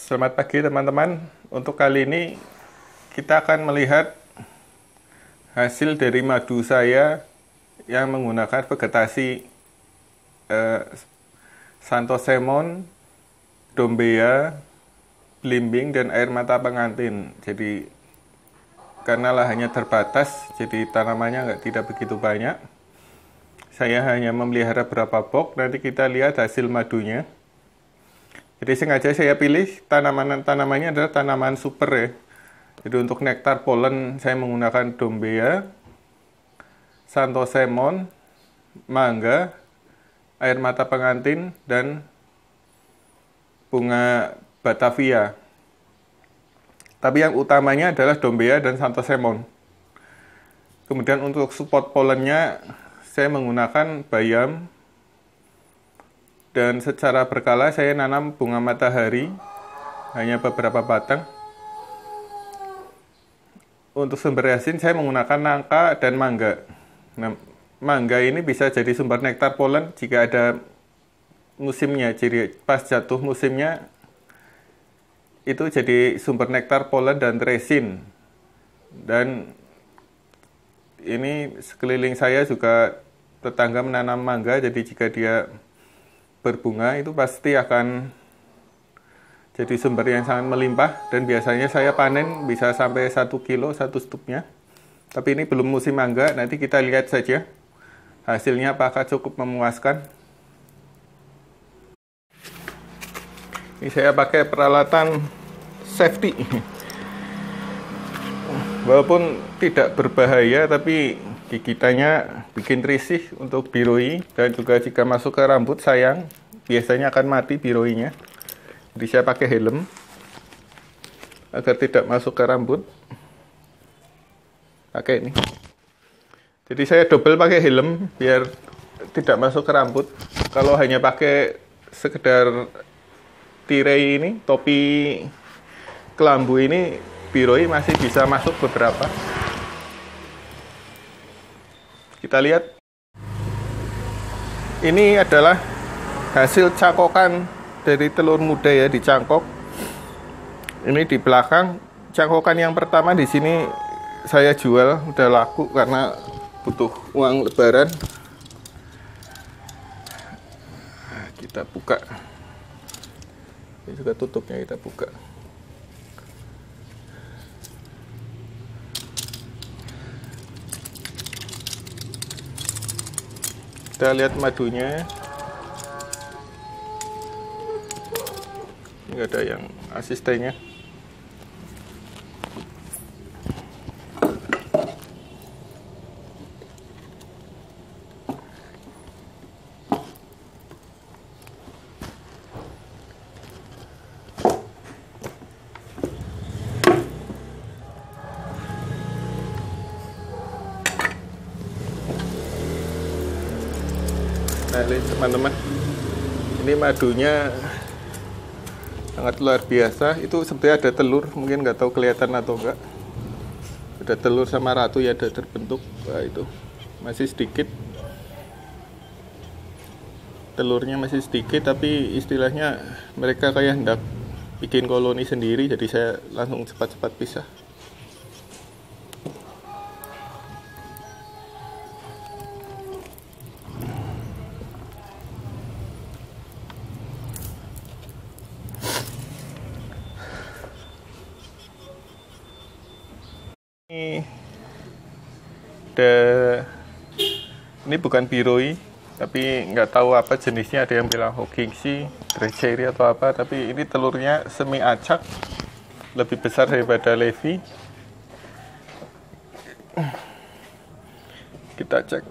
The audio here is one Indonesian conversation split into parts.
Selamat pagi teman-teman. Untuk kali ini kita akan melihat hasil dari madu saya yang menggunakan vegetasi Santosemon, Dombea, Blimbing, dan air mata pengantin. Jadi karena lahannya terbatas, jadi tanamannya tidak begitu banyak. Saya hanya memelihara beberapa box, nanti kita lihat hasil madunya. Jadi sengaja saya pilih tanamannya adalah tanaman super ya. Jadi untuk nektar polen saya menggunakan Dombea, Santosemon, mangga, air mata pengantin, dan bunga Batavia. Tapi yang utamanya adalah Dombea dan Santosemon. Kemudian untuk support polennya saya menggunakan bayam. Dan secara berkala saya nanam bunga matahari, hanya beberapa batang. Untuk sumber yasin saya menggunakan nangka dan mangga. Nah, mangga ini bisa jadi sumber nektar polen jika ada musimnya. Jadi pas jatuh musimnya itu jadi sumber nektar polen dan resin. Dan ini sekeliling saya juga tetangga menanam mangga, jadi jika dia berbunga itu pasti akan jadi sumber yang sangat melimpah, dan biasanya saya panen bisa sampai 1 kilo satu stupnya. Tapi ini belum musim mangga, nanti kita lihat saja hasilnya apakah cukup memuaskan. Ini saya pakai peralatan safety, walaupun tidak berbahaya tapi gigitannya bikin risih untuk biroi, dan juga jika masuk ke rambut sayang, biasanya akan mati biroinya. Jadi saya pakai helm agar tidak masuk ke rambut. Pakai ini. Jadi saya double pakai helm biar tidak masuk ke rambut. Kalau hanya pakai sekedar tirai ini, topi kelambu ini, biroi masih bisa masuk beberapa. Kita lihat, ini adalah hasil cangkokan dari telur muda ya, dicangkok. Ini di belakang, cangkokan yang pertama di sini saya jual, udah laku karena butuh uang lebaran. Kita buka, ini juga tutupnya kita buka. Kita lihat madunya. Ini ada yang asistennya. Nah, lihat teman-teman, ini madunya sangat luar biasa. Itu sebenarnya ada telur, mungkin nggak tahu kelihatan atau enggak. Ada telur sama ratu ya, ada terbentuk. Nah, itu masih sedikit, telurnya masih sedikit, tapi istilahnya mereka kayak hendak bikin koloni sendiri, jadi saya langsung cepat-cepat pisah. Ini bukan biroi, tapi nggak tahu apa jenisnya. Ada yang bilang Hokkingsea, Grey atau apa. Tapi ini telurnya semi acak, lebih besar daripada Levi. Kita cek.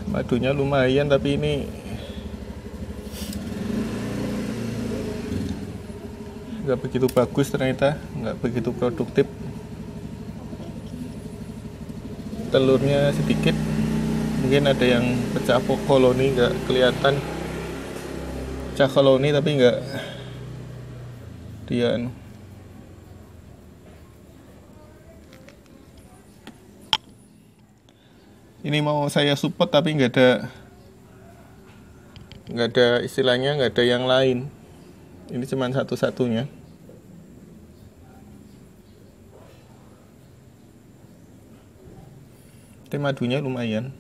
Madunya lumayan, tapi ini nggak begitu bagus ternyata, nggak begitu produktif. Telurnya sedikit, mungkin ada yang pecah koloni, nggak kelihatan pecah koloni, tapi nggak dia Ini mau saya support tapi nggak ada istilahnya, nggak ada yang lain. Ini cuma satu-satunya. Tapi madunya lumayan.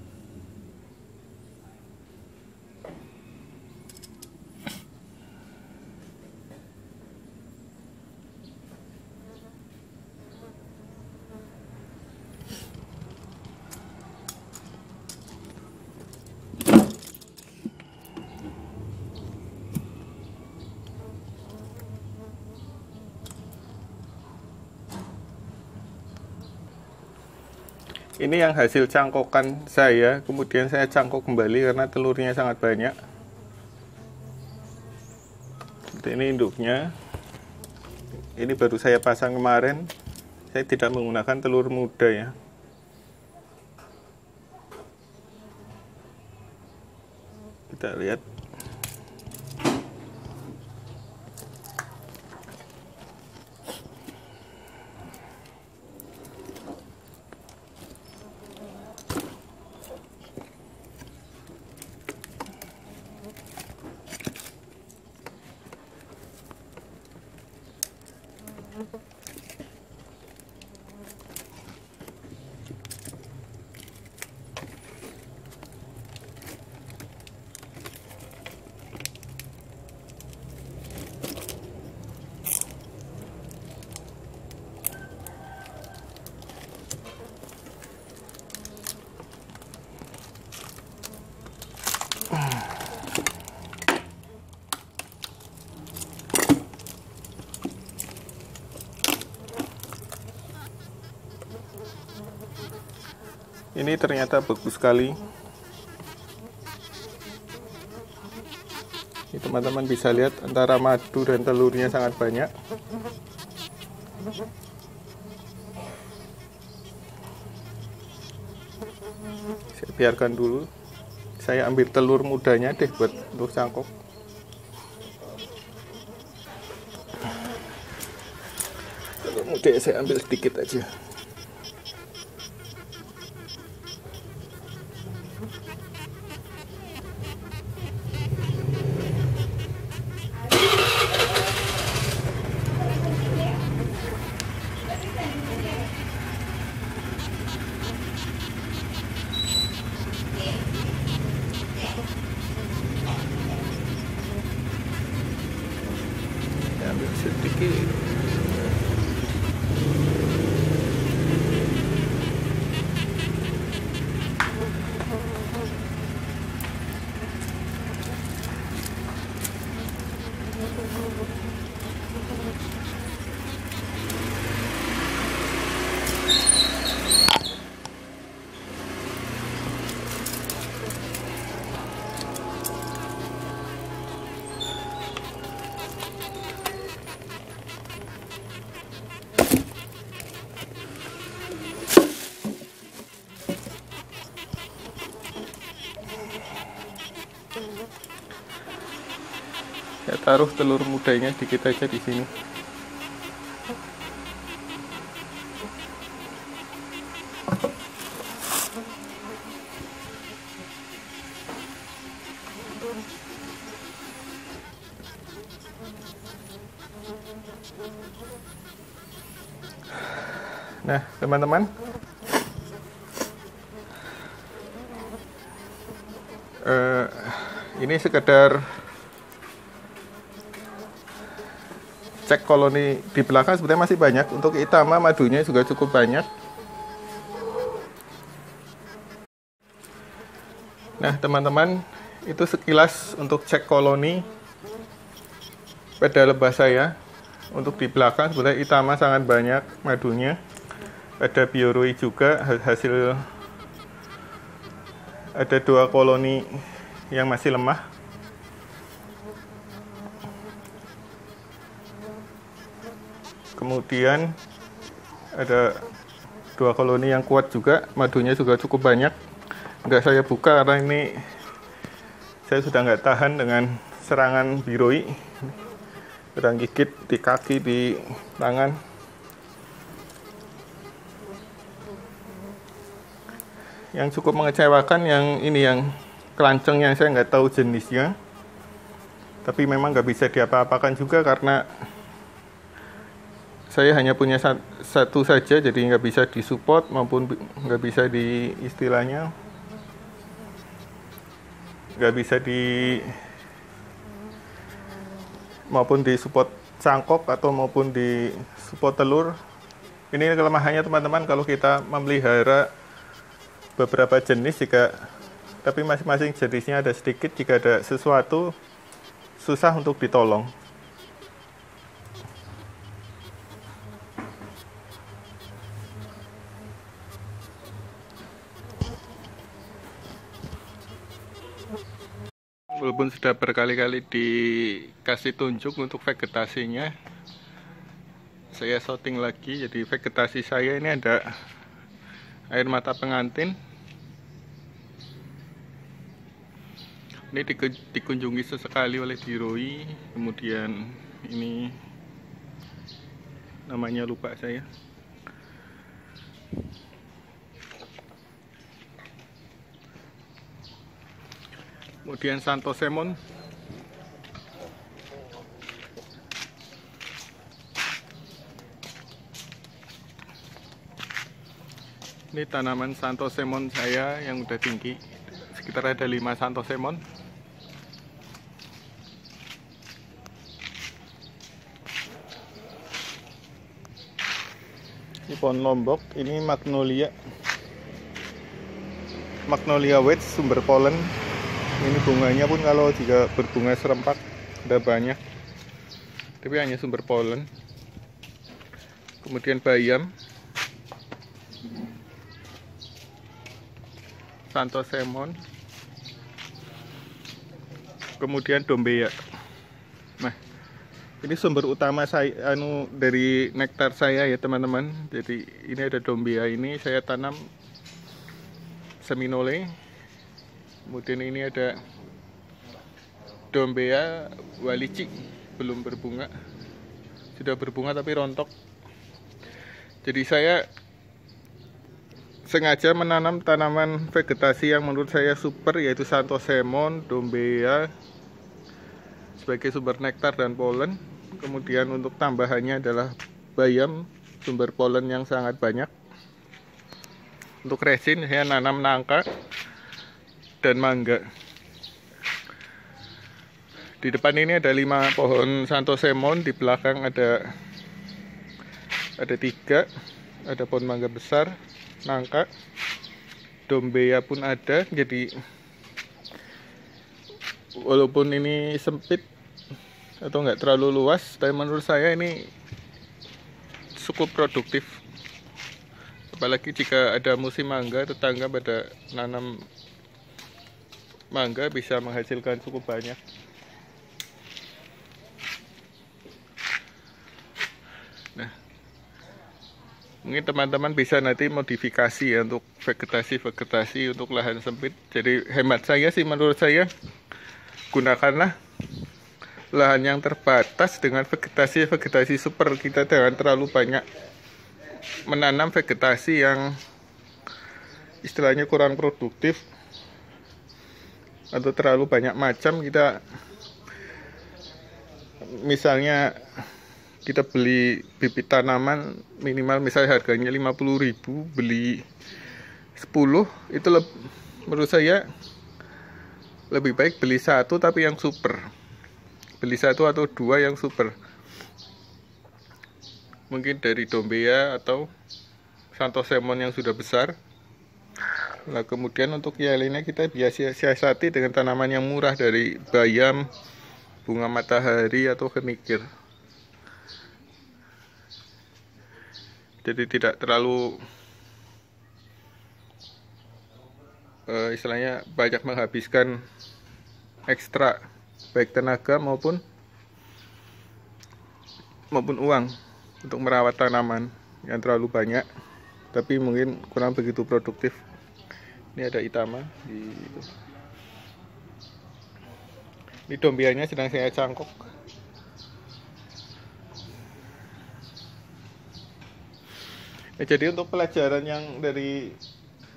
Ini yang hasil cangkokan saya, kemudian saya cangkok kembali karena telurnya sangat banyak. Ini induknya. Ini baru saya pasang kemarin. Saya tidak menggunakan telur muda ya. Kita lihat. Ini ternyata bagus sekali. Ini teman-teman bisa lihat antara madu dan telurnya sangat banyak. Saya biarkan dulu. Saya ambil telur mudanya deh buat untuk cangkok. Telur muda saya ambil sedikit aja. Ambil sedikit. Saya taruh telur mudanya dikit aja di sini. Nah, teman-teman, ini sekedar cek koloni di belakang. Sebenarnya masih banyak. Untuk Itama madunya juga cukup banyak. Nah, teman-teman, itu sekilas untuk cek koloni pada lebah saya. Untuk di belakang sebenarnya Itama sangat banyak madunya. Ada bioroi juga, hasil ada 2 koloni yang masih lemah. Kemudian ada 2 koloni yang kuat juga, madunya juga cukup banyak. Nggak saya buka karena ini saya sudah nggak tahan dengan serangan biroi. Sedang gigit di kaki, di tangan. Yang cukup mengecewakan yang ini, yang kelanceng yang saya nggak tahu jenisnya, tapi memang nggak bisa diapa-apakan juga karena saya hanya punya satu saja, jadi nggak bisa disupport maupun nggak bisa di istilahnya nggak bisa di maupun di support cangkok atau maupun di support telur. Ini kelemahannya teman-teman kalau kita memelihara beberapa jenis, tapi masing-masing jenisnya ada sedikit, jika ada sesuatu susah untuk ditolong. Walaupun sudah berkali-kali dikasih tunjuk untuk vegetasinya, saya shooting lagi. Jadi vegetasi saya ini ada air mata pengantin. Ini dikunjungi sesekali oleh Diroi. Kemudian ini namanya lupa saya. Kemudian Santosemon. Ini tanaman Santosemon saya yang udah tinggi. Sekitar ada 5 Santosemon. Ini pohon lombok, ini Magnolia Wedge, sumber polen. Ini bunganya pun kalau jika berbunga serempak ada banyak, tapi hanya sumber polen. Kemudian bayam, Santosemon, kemudian dombea. Nah, ini sumber utama saya dari nektar saya ya teman-teman. Jadi ini ada dombea, ini saya tanam seminole. Kemudian ini ada dombea walici, belum berbunga, sudah berbunga tapi rontok. Jadi saya sengaja menanam tanaman vegetasi yang menurut saya super, yaitu Santosemon, dombea sebagai sumber nektar dan polen. Kemudian untuk tambahannya adalah bayam, sumber polen yang sangat banyak. Untuk resin saya nanam nangka dan mangga. Di depan ini ada 5 pohon Santosemon, di belakang ada 3, ada pohon mangga besar, nangka, dombea pun ada. Jadi walaupun ini sempit atau nggak terlalu luas, tapi menurut saya ini cukup produktif. Apalagi jika ada musim mangga, tetangga pada nanam mangga bisa menghasilkan cukup banyak. Nah, mungkin teman-teman bisa nanti modifikasi ya untuk vegetasi untuk lahan sempit. Jadi hemat saya sih, menurut saya gunakanlah lahan yang terbatas dengan vegetasi super. Kita jangan terlalu banyak menanam vegetasi yang istilahnya kurang produktif atau terlalu banyak macam. Kita misalnya kita beli bibit tanaman minimal misalnya harganya 50.000, beli 10, itu menurut saya lebih baik beli 1 tapi yang super. Beli 1 atau 2 yang super. Mungkin dari dombea atau Santosemon yang sudah besar. Nah, kemudian untuk yang lainnya kita biasa siasati dengan tanaman yang murah dari bayam, bunga matahari atau kenikir. Jadi tidak terlalu istilahnya banyak menghabiskan ekstra baik tenaga maupun uang untuk merawat tanaman yang terlalu banyak, tapi mungkin kurang begitu produktif. Ini ada Itama ini dombeanya sedang saya cangkok. Jadi untuk pelajaran yang dari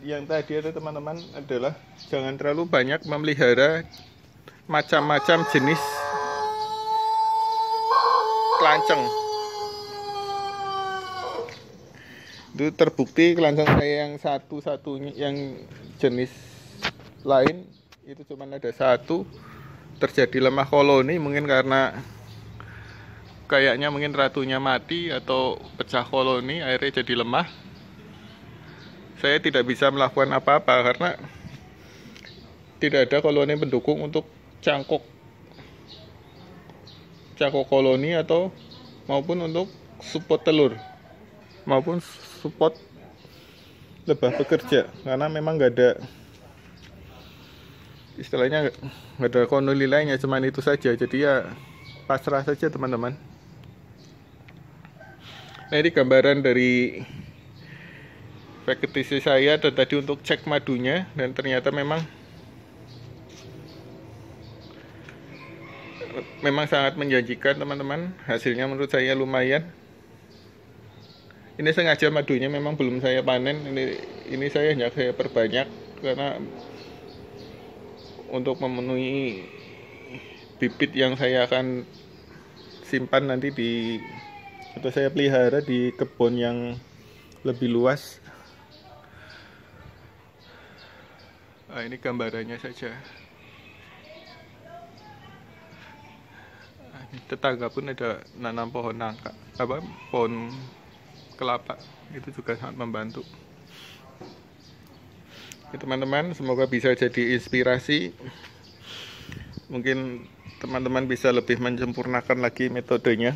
yang tadi ada teman-teman adalah jangan terlalu banyak memelihara macam-macam jenis kelanceng. Itu terbukti kelanceng saya yang satu-satunya yang jenis lain itu cuma ada satu, terjadi lemah koloni, mungkin karena kayaknya mungkin ratunya mati atau pecah koloni, akhirnya jadi lemah. Saya tidak bisa melakukan apa-apa karena tidak ada koloni pendukung untuk cangkok koloni atau maupun untuk support telur maupun support lebah bekerja, karena memang nggak ada, istilahnya nggak ada koloni lainnya, cuman itu saja. Jadi ya pasrah saja teman-teman. Nah, ini gambaran dari vegetasi saya dan tadi untuk cek madunya, dan ternyata memang sangat menjanjikan teman-teman. Hasilnya menurut saya lumayan. Ini sengaja madunya memang belum saya panen. Ini saya hanya saya perbanyak karena untuk memenuhi bibit yang saya akan simpan nanti atau saya pelihara di kebun yang lebih luas. Nah, ini gambarannya saja. Tetangga pun ada nanam pohon nangka, pohon kelapa, itu juga sangat membantu. Ya, teman-teman, semoga bisa jadi inspirasi. Mungkin teman-teman bisa lebih menyempurnakan lagi metodenya.